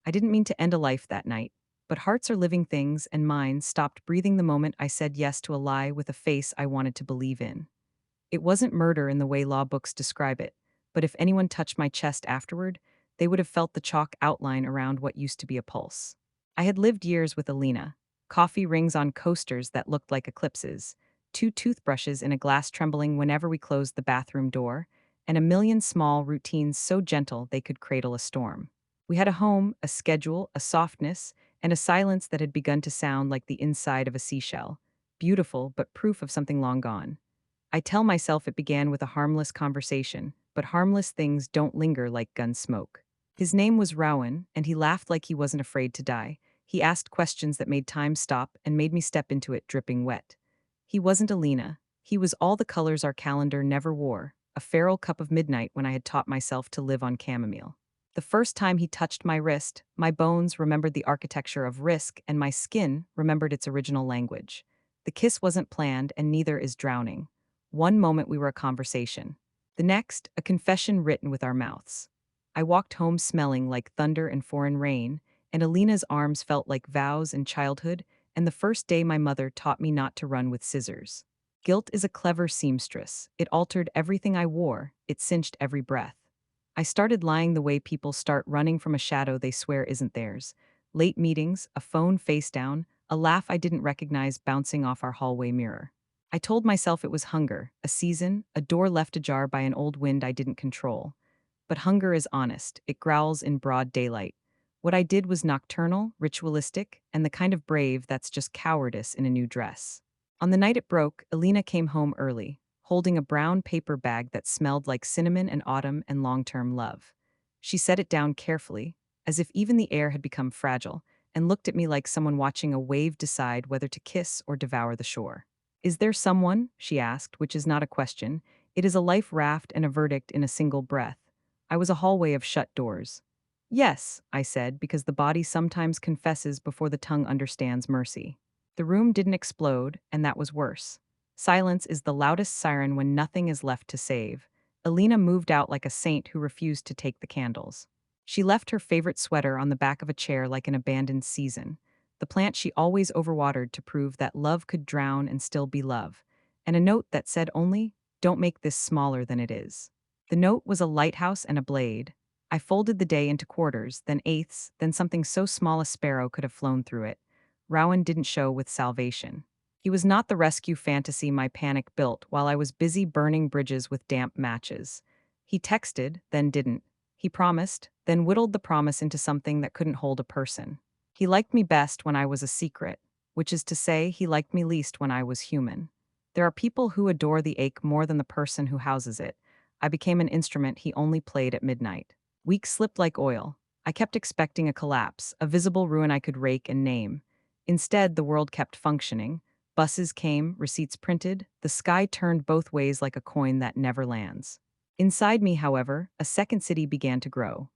I didn't mean to end a life that night, but hearts are living things and mine stopped breathing the moment I said yes to a lie with a face I wanted to believe in. It wasn't murder in the way law books describe it, but if anyone touched my chest afterward, they would have felt the chalk outline around what used to be a pulse. I had lived years with Alina, coffee rings on coasters that looked like eclipses, two toothbrushes in a glass trembling whenever we closed the bathroom door, and a million small routines so gentle they could cradle a storm. We had a home, a schedule, a softness, and a silence that had begun to sound like the inside of a seashell, beautiful but proof of something long gone. I tell myself it began with a harmless conversation, but harmless things don't linger like gun smoke. His name was Rowan, and he laughed like he wasn't afraid to die. He asked questions that made time stop and made me step into it dripping wet. He wasn't Alina. He was all the colors our calendar never wore, a feral cup of midnight when I had taught myself to live on chamomile. The first time he touched my wrist, my bones remembered the architecture of risk, and my skin remembered its original language. The kiss wasn't planned, and neither is drowning. One moment we were a conversation. The next, a confession written with our mouths. I walked home smelling like thunder and foreign rain, and Alina's arms felt like vows and childhood, and the first day my mother taught me not to run with scissors. Guilt is a clever seamstress. It altered everything I wore, it cinched every breath. I started lying the way people start running from a shadow they swear isn't theirs. Late meetings, a phone face down, a laugh I didn't recognize bouncing off our hallway mirror. I told myself it was hunger, a season, a door left ajar by an old wind I didn't control. But hunger is honest, it growls in broad daylight. What I did was nocturnal, ritualistic, and the kind of brave that's just cowardice in a new dress. On the night it broke, Alina came home early, holding a brown paper bag that smelled like cinnamon and autumn and long-term love. She set it down carefully, as if even the air had become fragile, and looked at me like someone watching a wave decide whether to kiss or devour the shore. "Is there someone?" she asked, which is not a question. It is a life raft and a verdict in a single breath. I was a hallway of shut doors. "Yes," I said, because the body sometimes confesses before the tongue understands mercy. The room didn't explode, and that was worse. Silence is the loudest siren when nothing is left to save. Alina moved out like a saint who refused to take the candles. She left her favorite sweater on the back of a chair like an abandoned season, the plant she always overwatered to prove that love could drown and still be love, and a note that said only, "Don't make this smaller than it is." The note was a lighthouse and a blade. I folded the day into quarters, then eighths, then something so small a sparrow could have flown through it. Rowan didn't show with salvation. He was not the rescue fantasy my panic built while I was busy burning bridges with damp matches. He texted, then didn't. He promised, then whittled the promise into something that couldn't hold a person. He liked me best when I was a secret, which is to say, he liked me least when I was human. There are people who adore the ache more than the person who houses it. I became an instrument he only played at midnight. Weeks slipped like oil. I kept expecting a collapse, a visible ruin I could rake and name. Instead, the world kept functioning. Buses came, receipts printed, the sky turned both ways like a coin that never lands. Inside me, however, a second city began to grow.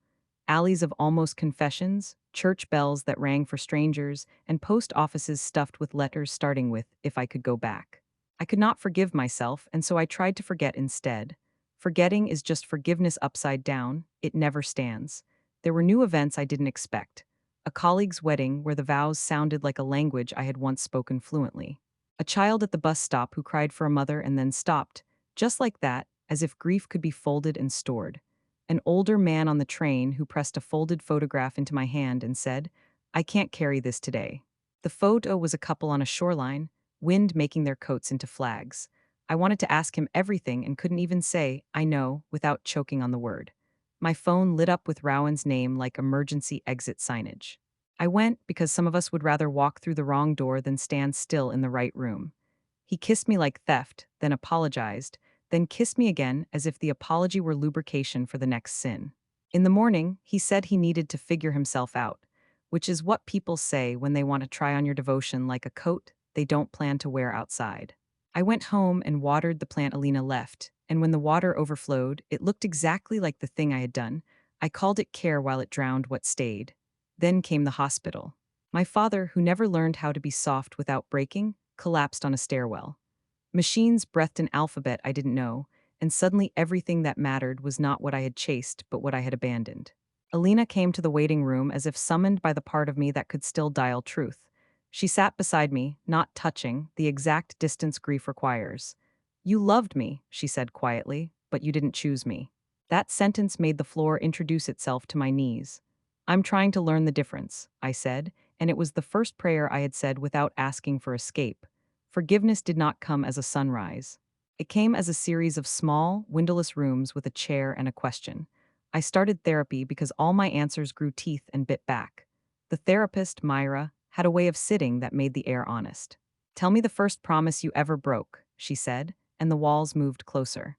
Alleys of almost confessions, church bells that rang for strangers, and post offices stuffed with letters starting with, "If I could go back." I could not forgive myself, and so I tried to forget instead. Forgetting is just forgiveness upside down, it never stands. There were new events I didn't expect. A colleague's wedding where the vows sounded like a language I had once spoken fluently. A child at the bus stop who cried for a mother and then stopped, just like that, as if grief could be folded and stored. An older man on the train who pressed a folded photograph into my hand and said, "I can't carry this today." The photo was a couple on a shoreline, wind making their coats into flags. I wanted to ask him everything and couldn't even say, "I know," without choking on the word. My phone lit up with Rowan's name like emergency exit signage. I went because some of us would rather walk through the wrong door than stand still in the right room. He kissed me like theft, then apologized, then kissed me again as if the apology were lubrication for the next sin. In the morning, he said he needed to figure himself out, which is what people say when they want to try on your devotion like a coat they don't plan to wear outside. I went home and watered the plant Alina left, and when the water overflowed, it looked exactly like the thing I had done. I called it care while it drowned what stayed. Then came the hospital. My father, who never learned how to be soft without breaking, collapsed on a stairwell. Machines breathed an alphabet I didn't know, and suddenly everything that mattered was not what I had chased but what I had abandoned. Alina came to the waiting room as if summoned by the part of me that could still dial truth. She sat beside me, not touching, the exact distance grief requires. You loved me, she said quietly, but you didn't choose me. That sentence made the floor introduce itself to my knees. I'm trying to learn the difference, I said, and it was the first prayer I had said without asking for escape. Forgiveness did not come as a sunrise. It came as a series of small, windowless rooms with a chair and a question. I started therapy because all my answers grew teeth and bit back. The therapist, Myra, had a way of sitting that made the air honest. Tell me the first promise you ever broke, she said, and the walls moved closer.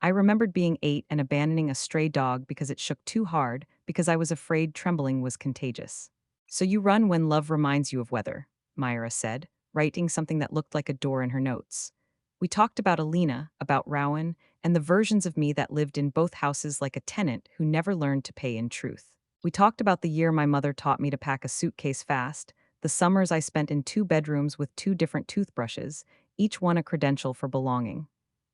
I remembered being 8 and abandoning a stray dog because it shook too hard because I was afraid trembling was contagious. So you run when love reminds you of weather, Myra said, writing something that looked like a door in her notes. We talked about Alina, about Rowan, and the versions of me that lived in both houses like a tenant who never learned to pay in truth. We talked about the year my mother taught me to pack a suitcase fast, the summers I spent in 2 bedrooms with 2 different toothbrushes, each one a credential for belonging.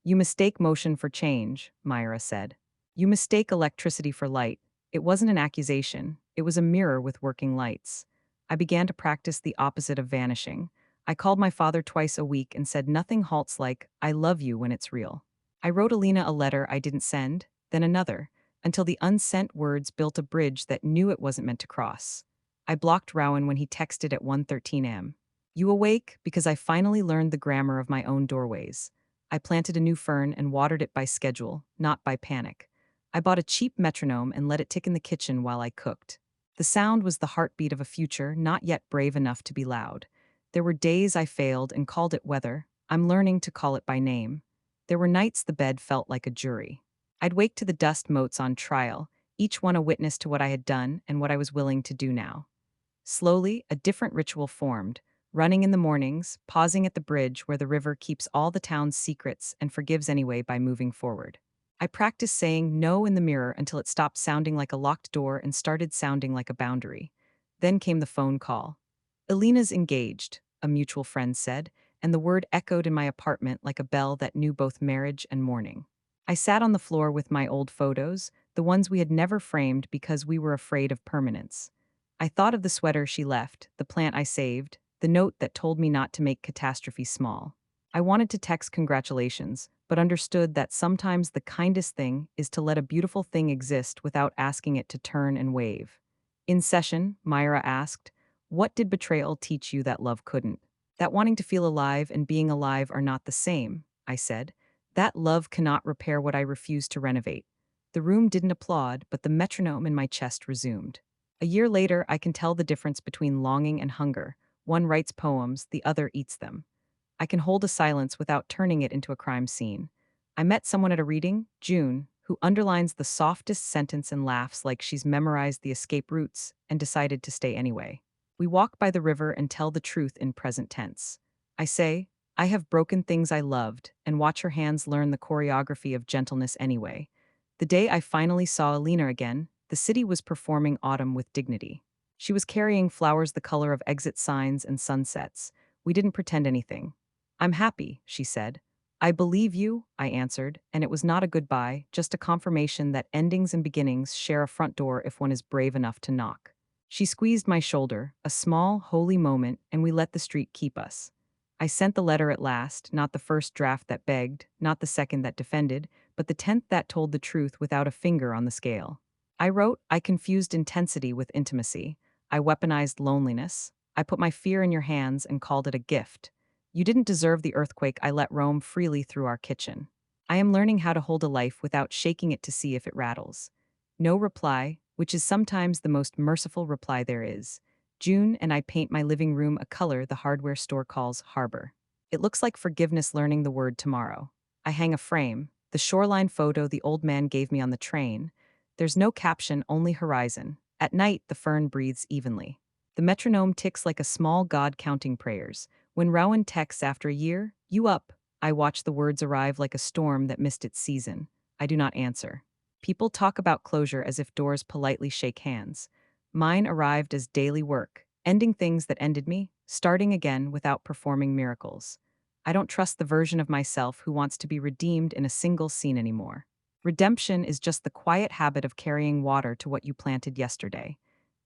You mistake motion for change, Myra said. You mistake electricity for light. It wasn't an accusation, it was a mirror with working lights. I began to practice the opposite of vanishing. I called my father twice a week and said nothing halts like, I love you when it's real. I wrote Alina a letter I didn't send, then another, until the unsent words built a bridge that knew it wasn't meant to cross. I blocked Rowan when he texted at 1:13 am. You awake because I finally learned the grammar of my own doorways. I planted a new fern and watered it by schedule, not by panic. I bought a cheap metronome and let it tick in the kitchen while I cooked. The sound was the heartbeat of a future not yet brave enough to be loud. There were days I failed and called it weather. I'm learning to call it by name. There were nights the bed felt like a jury. I'd wake to the dust motes on trial, each one a witness to what I had done and what I was willing to do now. Slowly, a different ritual formed, running in the mornings, pausing at the bridge where the river keeps all the town's secrets and forgives anyway by moving forward. I practiced saying no in the mirror until it stopped sounding like a locked door and started sounding like a boundary. Then came the phone call. Alina's engaged, a mutual friend said, and the word echoed in my apartment like a bell that knew both marriage and mourning. I sat on the floor with my old photos, the ones we had never framed because we were afraid of permanence. I thought of the sweater she left, the plant I saved, the note that told me not to make catastrophe small. I wanted to text congratulations, but understood that sometimes the kindest thing is to let a beautiful thing exist without asking it to turn and wave. In session, Myra asked, what did betrayal teach you that love couldn't? That wanting to feel alive and being alive are not the same, I said. That love cannot repair what I refuse to renovate. The room didn't applaud, but the metronome in my chest resumed. A year later, I can tell the difference between longing and hunger. One writes poems, the other eats them. I can hold a silence without turning it into a crime scene. I met someone at a reading, June, who underlines the softest sentence and laughs like she's memorized the escape routes and decided to stay anyway. We walk by the river and tell the truth in present tense. I say, I have broken things I loved, and watch her hands learn the choreography of gentleness anyway. The day I finally saw Alina again, the city was performing autumn with dignity. She was carrying flowers the color of exit signs and sunsets. We didn't pretend anything. I'm happy, she said. I believe you, I answered, and it was not a goodbye, just a confirmation that endings and beginnings share a front door if one is brave enough to knock. She squeezed my shoulder, a small, holy moment, and we let the street keep us. I sent the letter at last, not the first draft that begged, not the second that defended, but the 10th that told the truth without a finger on the scale. I wrote, I confused intensity with intimacy. I weaponized loneliness. I put my fear in your hands and called it a gift. You didn't deserve the earthquake I let roam freely through our kitchen. I am learning how to hold a life without shaking it to see if it rattles. No reply, which is sometimes the most merciful reply there is. June and I paint my living room a color the hardware store calls harbor. It looks like forgiveness learning the word tomorrow. I hang a frame, the shoreline photo the old man gave me on the train. There's no caption, only horizon. At night, the fern breathes evenly. The metronome ticks like a small god counting prayers. When Rowan texts after a year, you up? I watch the words arrive like a storm that missed its season. I do not answer. People talk about closure as if doors politely shake hands. Mine arrived as daily work, ending things that ended me, starting again without performing miracles. I don't trust the version of myself who wants to be redeemed in a single scene anymore. Redemption is just the quiet habit of carrying water to what you planted yesterday.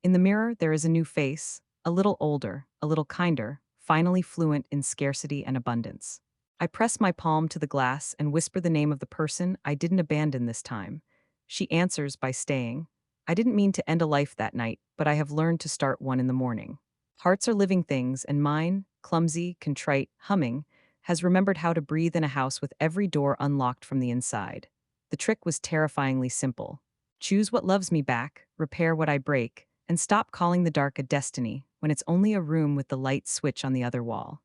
In the mirror, there is a new face, a little older, a little kinder, finally fluent in scarcity and abundance. I press my palm to the glass and whisper the name of the person I didn't abandon this time. She answers by staying. I didn't mean to end a life that night, but I have learned to start one in the morning. Hearts are living things, and mine, clumsy, contrite, humming, has remembered how to breathe in a house with every door unlocked from the inside. The trick was terrifyingly simple. Choose what loves me back, repair what I break, and stop calling the dark a destiny when it's only a room with the light switch on the other wall.